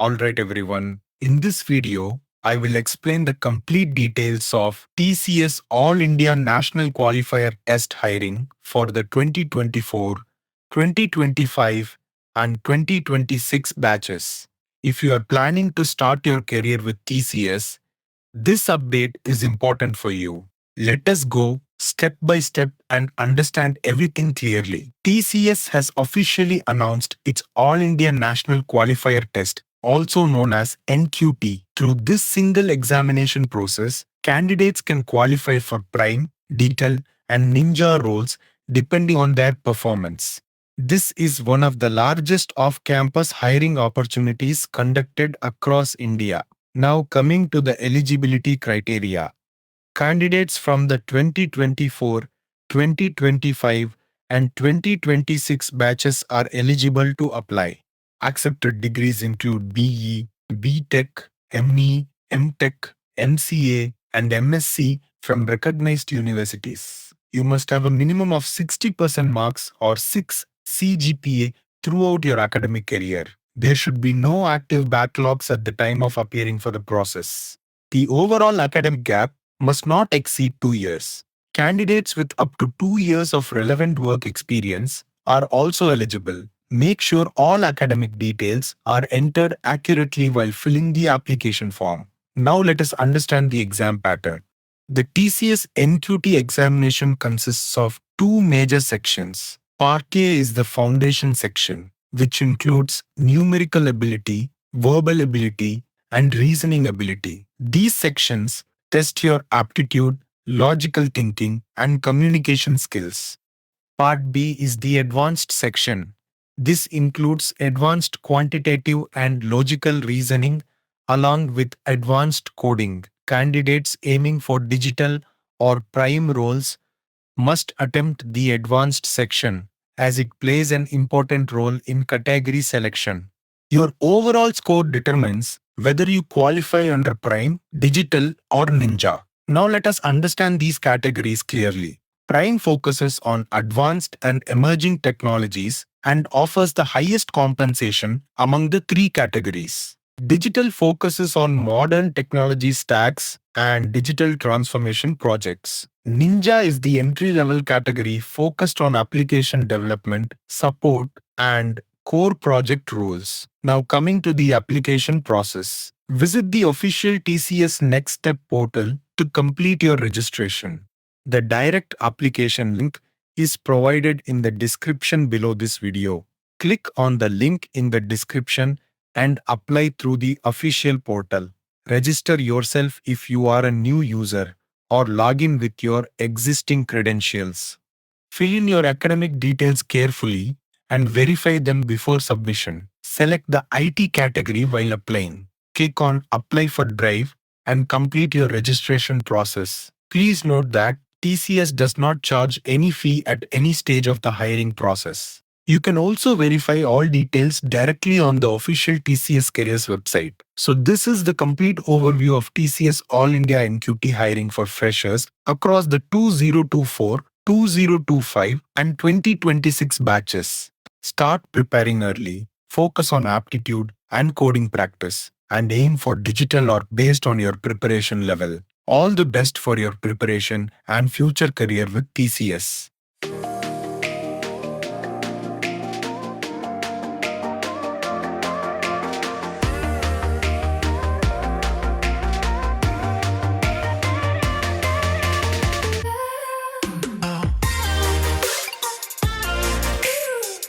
Alright everyone, in this video, I will explain the complete details of TCS All India National Qualifier Test hiring for the 2024, 2025 and 2026 batches. If you are planning to start your career with TCS, this update is important for you. Let us go step by step and understand everything clearly. TCS has officially announced its All India National Qualifier Test, also known as NQT. Through this single examination process, candidates can qualify for Prime, Digital, and Ninja roles depending on their performance. This is one of the largest off-campus hiring opportunities conducted across India. Now coming to the eligibility criteria. Candidates from the 2024, 2025 and 2026 batches are eligible to apply. Accepted degrees include BE, B.Tech, ME, M.Tech, MCA and M.Sc from recognized universities. You must have a minimum of 60% marks or 6 CGPA throughout your academic career. There should be no active backlogs at the time of appearing for the process. The overall academic gap must not exceed 2 years. Candidates with up to 2 years of relevant work experience are also eligible. Make sure all academic details are entered accurately while filling the application form. Now let us understand the exam pattern. The TCS NQT examination consists of two major sections. Part A is the foundation section, which includes numerical ability, verbal ability, and reasoning ability. These sections test your aptitude, logical thinking, and communication skills. Part B is the advanced section. This includes advanced quantitative and logical reasoning along with advanced coding. Candidates aiming for digital or prime roles must attempt the advanced section as it plays an important role in category selection. Your overall score determines whether you qualify under Prime, Digital, or Ninja. Now let us understand these categories clearly. Prime focuses on advanced and emerging technologies and offers the highest compensation among the three categories. Digital focuses on modern technology stacks and digital transformation projects. Ninja is the entry-level category focused on application development, support, and core project roles. Now coming to the application process. Visit the official TCS NextStep portal to complete your registration. The direct application link is provided in the description below this video. Click on the link in the description and apply through the official portal. Register yourself if you are a new user or log in with your existing credentials. Fill in your academic details carefully and verify them before submission. Select the IT category while applying. Click on Apply for Drive and complete your registration process. Please note that TCS does not charge any fee at any stage of the hiring process. You can also verify all details directly on the official TCS Careers website. So this is the complete overview of TCS All India NQT hiring for freshers across the 2024, 2025 and 2026 batches. Start preparing early, focus on aptitude and coding practice, and aim for digital or based on your preparation level. All the best for your preparation and future career with TCS.